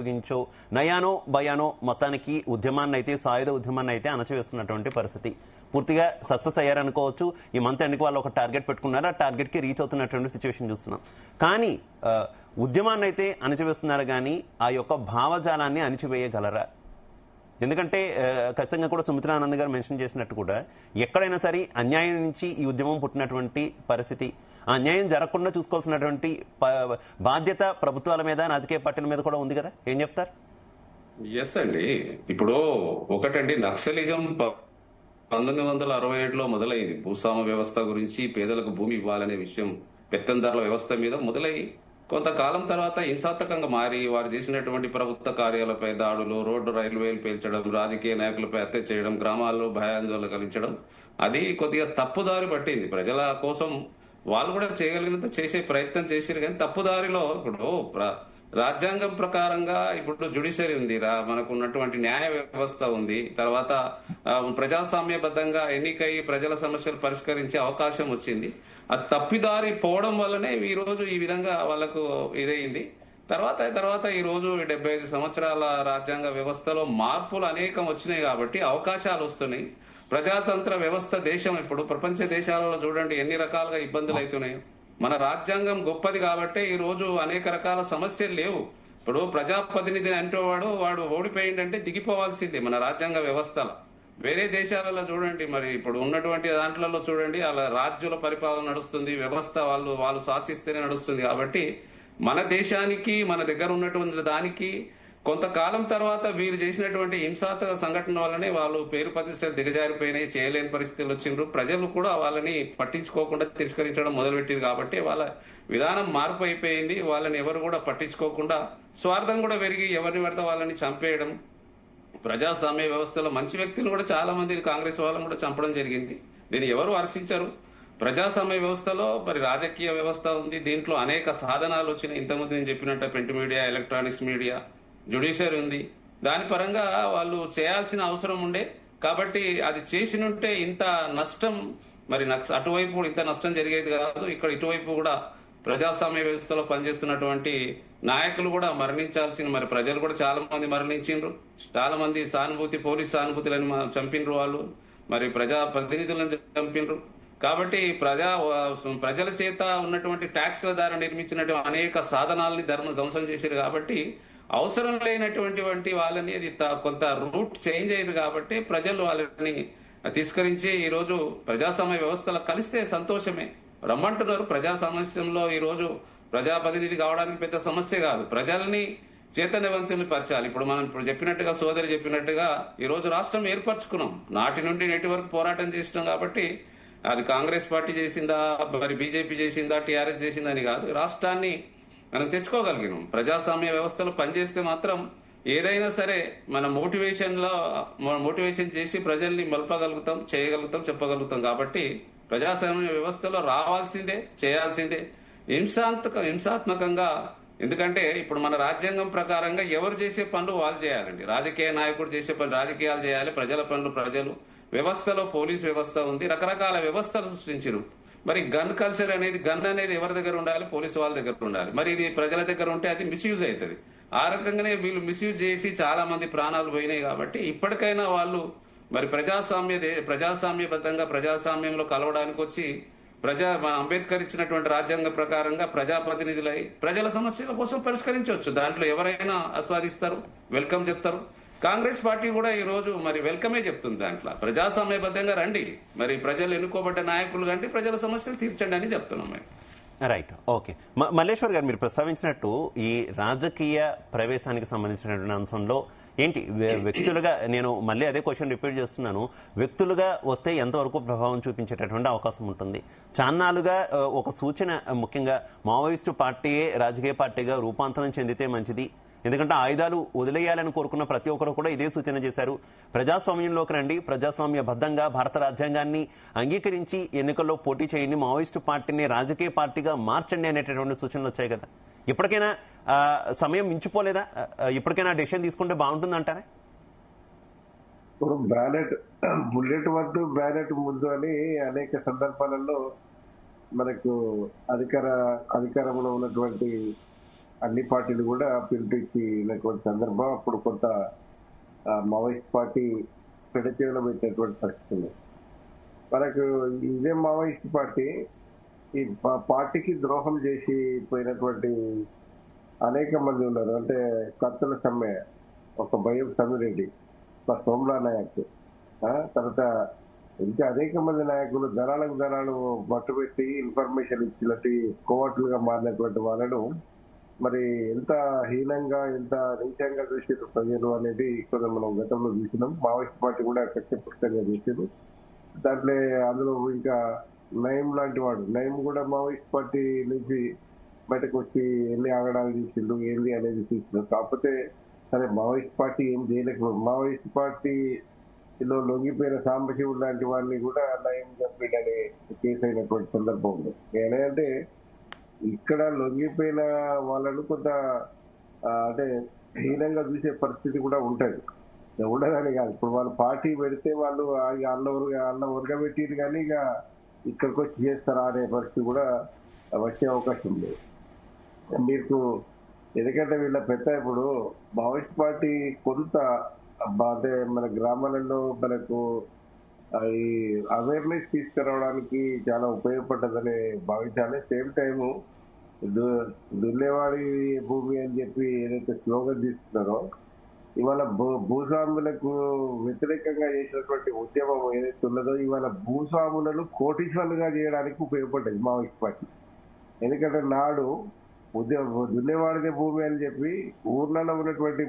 ఉపయోగించో నయానో భయానో మొత్తానికి ఉద్యమాన్ని అయితే సాయుధ ఉద్యమాన్ని అయితే అణచివేస్తున్నటువంటి పరిస్థితి. పూర్తిగా సక్సెస్ అయ్యారనుకోవచ్చు. ఈ మంత్ ఎండ్కి వాళ్ళు ఒక టార్గెట్ పెట్టుకున్నారు, ఆ టార్గెట్కి రీచ్ అవుతున్నటువంటి సిచ్యువేషన్ చూస్తున్నాం. కానీ ఉద్యమాన్ని అయితే అణచివేస్తున్నారు, కానీ ఆ యొక్క భావజాలాన్ని అణచివేయగలరా? ఎందుకంటే ఖచ్చితంగా కూడా సుమిత్రానంద్ గారు మెన్షన్ చేసినట్టు కూడా ఎక్కడైనా సరే అన్యాయం నుంచి ఈ ఉద్యమం పుట్టినటువంటి పరిస్థితి, ఆ అన్యాయం జరగకుండా చూసుకోవాల్సినటువంటి బాధ్యత ప్రభుత్వాల మీద, రాజకీయ పార్టీల మీద కూడా ఉంది కదా. ఏం చెప్తారు? ఎస్ అండి. ఇప్పుడు ఒకటండి, నక్సలిజం 1967లో మొదలైంది. భూస్వామ్య వ్యవస్థ గురించి, పేదలకు భూమి ఇవ్వాలనే విషయం, పెత్తందారుల వ్యవస్థ మీద మొదలై కొంతకాలం తర్వాత హింసాత్మకంగా మారి వారు చేసినటువంటి ప్రభుత్వ కార్యాలపై దాడులు, రోడ్డు రైల్వేలు పేల్చడం, రాజకీయ నాయకులపై హత్య చేయడం, గ్రామాల్లో భయాందోళన కలిగించడం, అది కొద్దిగా తప్పుదారి పట్టింది. ప్రజల కోసం వాళ్ళు కూడా చేయగలిగినంత చేసే ప్రయత్నం చేశారు, కానీ తప్పుదారిలో ఇప్పుడు రాజ్యాంగం ప్రకారంగా ఇప్పుడు జుడిషియరీ ఉంది, మనకు ఉన్నటువంటి న్యాయ వ్యవస్థ ఉంది, తర్వాత ప్రజాస్వామ్యబద్ధంగా ఎన్నికై ప్రజల సమస్యలు పరిష్కరించే అవకాశం వచ్చింది. అది తప్పిదారి పోవడం వల్లనే ఈ రోజు ఈ విధంగా వాళ్ళకు ఇదైంది. తర్వాత ఈ రోజు 75 సంవత్సరాల రాజ్యాంగ వ్యవస్థలో మార్పులు అనేకం వచ్చినాయి కాబట్టి అవకాశాలు వస్తున్నాయి. ప్రజాతంత్ర వ్యవస్థ దేశం, ఇప్పుడు ప్రపంచ దేశాలలో చూడండి ఎన్ని రకాలుగా ఇబ్బందులు అవుతున్నాయి. మన రాజ్యాంగం గొప్పది కాబట్టి ఈ రోజు అనేక రకాల సమస్యలు లేవు. ఇప్పుడు ప్రజాప్రతినిధిని అంటే వాడు ఓడిపోయిందంటే దిగిపోవాల్సిందే మన రాజ్యాంగ వ్యవస్థలో. వేరే దేశాలలో చూడండి, మరి ఇప్పుడు ఉన్నటువంటి దాంట్లలో చూడండి, అలా రాజ్యుల పరిపాలన నడుస్తుంది, వ్యవస్థ వాళ్ళు శాసిస్తేనే నడుస్తుంది. కాబట్టి మన దేశానికి, మన దగ్గర ఉన్నటువంటి దానికి కొంతకాలం తర్వాత వీరు చేసినటువంటి హింసాత్మక సంఘటన వల్లనే వాళ్ళు పేరు ప్రతిష్టలు దిగజారిపోయినాయి, చేయలేని పరిస్థితులు వచ్చిండ్రు. ప్రజలు కూడా వాళ్ళని పట్టించుకోకుండా తిరస్కరించడం మొదలుపెట్టింది. కాబట్టి వాళ్ళ విధానం మార్పు అయిపోయింది. వాళ్ళని ఎవరు కూడా పట్టించుకోకుండా, స్వార్థం కూడా పెరిగి ఎవరిని పడితే వాళ్ళని చంపేయడం. ప్రజాస్వామ్య వ్యవస్థలో మంచి వ్యక్తులు కూడా చాలా మంది కాంగ్రెస్ వాళ్ళని కూడా చంపడం జరిగింది. దీన్ని ఎవరు హర్షించరు. ప్రజాస్వామ్య వ్యవస్థలో మరి రాజకీయ వ్యవస్థ ఉంది, దీంట్లో అనేక సాధనాలు వచ్చినాయి. ఇంతకుముందు నేను చెప్పినట్టు print media, electronics media, judiciary ఉంది. దాని పరంగా వాళ్ళు చేయాల్సిన అవసరం ఉండే. కాబట్టి అది చేసినుంటే ఇంత నష్టం, మరి అటువైపు ఇంత నష్టం జరిగేది కాదు. ఇక్కడ ఇటువైపు కూడా ప్రజాస్వామ్య వ్యవస్థలో పనిచేస్తున్నటువంటి నాయకులు కూడా మరణించాల్సిన, మరి ప్రజలు కూడా చాలా మంది మరణించిండ్రు. చాలా మంది పోలీస్ సానుభూతులని చంపినరు వాళ్ళు, మరి ప్రజా ప్రతినిధులను చంపినరు. కాబట్టి ప్రజల చేత ఉన్నటువంటి ట్యాక్స్ల ద్వారా నిర్మించినటువంటి అనేక సాధనాలని ధ్వంసం చేశారు. కాబట్టి అవసరం లేనటువంటి వాళ్ళని అది కొంత రూట్ చేంజ్ అయ్యారు. కాబట్టి ప్రజలు వాళ్ళని తిరస్కరించి ఈ రోజు ప్రజాస్వామ్య వ్యవస్థలో కలిస్తే సంతోషమే, రమ్మంటున్నారు. ప్రజా సమస్యలో ఈ రోజు ప్రజాప్రతినిధి కావడానికి పెద్ద సమస్య కాదు, ప్రజల్ని చైతన్యవంతులు పరచాలి. ఇప్పుడు మనం చెప్పినట్టుగా, సోదరి చెప్పినట్టుగా ఈ రోజు రాష్ట్రం ఏర్పరచుకున్నాం, నాటి నుండి నేటి వరకు పోరాటం చేసినాం. కాబట్టి అది కాంగ్రెస్ పార్టీ చేసిందా, మరి బీజేపీ చేసిందా, టీఆర్ఎస్ చేసిందా అని కాదు, రాష్ట్రాన్ని మనం తెచ్చుకోగలిగినాం. ప్రజాస్వామ్య వ్యవస్థలో పనిచేస్తే మాత్రం ఏదైనా సరే మన మోటివేషన్ చేసి ప్రజల్ని మలపగలుగుతాం, చేయగలుగుతాం, చెప్పగలుగుతాం. కాబట్టి ప్రజాస్వామ్య వ్యవస్థలో రావాల్సిందే, చేయాల్సిందే, హింసాత్మకంగా. ఎందుకంటే ఇప్పుడు మన రాజ్యాంగం ప్రకారంగా ఎవరు చేసే పనులు వాళ్ళు చేయాలండి. రాజకీయ నాయకుడు చేసే పనులు రాజకీయాలు చేయాలి, ప్రజల పనులు ప్రజలు. వ్యవస్థలో పోలీస్ వ్యవస్థ ఉంది, రకరకాల వ్యవస్థలు సృష్టించారు. మరి గన్ కల్చర్ అనేది, గన్ అనేది ఎవరి దగ్గర ఉండాలి? పోలీసు వాళ్ళ దగ్గర ఉండాలి. మరి ఇది ప్రజల దగ్గర ఉంటే అది మిస్యూజ్ అవుతుంది. ఆ రకంగానే వీళ్ళు మిస్యూజ్ చేసి చాలా మంది ప్రాణాలు పోయినాయి. కాబట్టి ఇప్పటికైనా వాళ్ళు మరి ప్రజాస్వామ్యబద్ధంగా ప్రజాస్వామ్యంలో కలవడానికి వచ్చి మన అంబేద్కర్ ఇచ్చినటువంటి రాజ్యాంగ ప్రకారంగా ప్రజాప్రతినిధులై ప్రజల సమస్యల కోసం పరిష్కరించవచ్చు. దాంట్లో ఎవరైనా ఆస్వాదిస్తారు, వెల్కమ్ చెప్తారు. కాంగ్రెస్ పార్టీ కూడా ఈ రోజు మరి వెల్కమే చెప్తుంది. దాంట్లో ప్రజాస్వామ్యబద్ధంగా రండి, మరి ప్రజలు ఎన్నుకోబడ్డ నాయకులు కంటే ప్రజల సమస్యలు తీర్చండి అని చెప్తున్నాం మేము. Right, okay. మల్లేశ్వర్ గారు, మీరు ప్రస్తావించినట్టు ఈ రాజకీయ ప్రవేశానికి సంబంధించినటువంటి అంశంలో ఏంటి వ్యక్తులుగా, నేను మళ్ళీ అదే క్వశ్చన్ రిపీట్ చేస్తున్నాను, వ్యక్తులుగా వస్తే ఎంతవరకు ప్రభావం చూపించేటటువంటి అవకాశం ఉంటుంది? చాన్నాలుగా ఒక సూచన, ముఖ్యంగా మావోయిస్టు పార్టీయే రాజకీయ పార్టీగా రూపాంతరం చెందితే మంచిది, ఎందుకంటే ఆయుధాలు వదిలేయాలని కోరుకున్న ప్రతి ఒక్కరు కూడా ఇదే సూచన చేశారు. ప్రజాస్వామ్యంలోకి రండి, ప్రజాస్వామ్యబద్ధంగా భారత రాజ్యాంగాన్ని అంగీకరించి ఎన్నికల్లో పోటీ చేయండి, మావోయిస్టు పార్టీని రాజకీయ పార్టీగా మార్చండి అనేటటువంటి సూచనలు వచ్చాయి కదా. ఇప్పటికైనా సమయం మించిపోలేదా? ఇప్పటికైనా డెసిషన్ తీసుకుంటే బాగుంటుంది అంటారా? ఇప్పుడు బుల్లెట్ వద్దు బ్యాలెట్ ముందు అని అనేక సందర్భాలలో మనకు అధికారంలో ఉన్నటువంటి అన్ని పార్టీలు కూడా పిలిపించినటువంటి సందర్భం. అప్పుడు కొంత మావోయిస్ట్ పార్టీ పెడచేవిలో పెట్టినటువంటి పరిస్థితి ఉంది. మనకు ఇదే మావోయిస్ట్ పార్టీ ఈ పార్టీకి ద్రోహం చేసి పోయినటువంటి అనేక మంది ఉన్నారు. అంటే కత్తుల సమ్మె, ఒక భయం సమ్మిరెడ్డి, ఒక సోమ్లా నాయక్, తర్వాత ఇంకా అనేక మంది నాయకులు దళాలకు దళాలు మట్టుబెట్టి ఇన్ఫర్మేషన్ ఇచ్చినట్టు కోవట్లుగా మారినటువంటి వాళ్ళను మరి ఎంత హీనంగా, ఎంత నీచంగా చూసారు ప్రజలు అనేది కొంచెం మనం గతంలో చూసినాం. మావోయిస్ట్ పార్టీ కూడా కక్షపూరితంగా చూసారు. దాంట్లో అందులో ఇంకా నయం లాంటి వాడు, నయం కూడా మావోయిస్ట్ పార్టీ నుంచి బయటకు వచ్చి ఎన్ని ఆగడాలు చేసిండు ఏంది అనేది చూసినాం. కాకపోతే సరే మావోయిస్ట్ పార్టీ ఏం చేయలేకపోయింది. మావోయిస్ట్ పార్టీలో లొంగిపోయిన సాంబశివుడు లాంటి వాడిని కూడా నయం చంపిడని కేసు అయినటువంటి సందర్భం ఉంది. ఏంటంటే ఇక్కడ లొంగిపోయిన వాళ్ళను కొంత అంటే హీనంగా చూసే పరిస్థితి కూడా ఉంటుంది. ఉండదని కాదు, ఇప్పుడు వాళ్ళు పార్టీ పెడితే వాళ్ళు అన్న ఉరగబెట్టిరు కానీ ఇక ఇక్కడికి వచ్చి చేస్తారా అనే పరిస్థితి కూడా వచ్చే అవకాశం ఉంది మీకు. ఎందుకంటే వీళ్ళ పెద్ద ఇప్పుడు మావోయిస్ట్ పార్టీ కొంత అంటే మన గ్రామాలలో మనకు ఈ అవేర్నెస్ తీసుకురావడానికి చాలా ఉపయోగపడ్డదని భావించాలి. సేమ్ టైము దున్నేవాడి భూమి అని చెప్పి ఏదైతే స్లోగన్ తీసుకున్నారో, ఇవాళ భూస్వాములకు వ్యతిరేకంగా చేసినటువంటి ఉద్యమం ఏదైతే ఉన్నదో ఇవాళ భూస్వాములను కోటీశ్వరులుగా చేయడానికి ఉపయోగపడ్డది మావోయిస్ట్ పార్టీ. ఎందుకంటే నాడు దున్నేవాడిదే భూమి అని చెప్పి ఊర్లలో ఉన్నటువంటి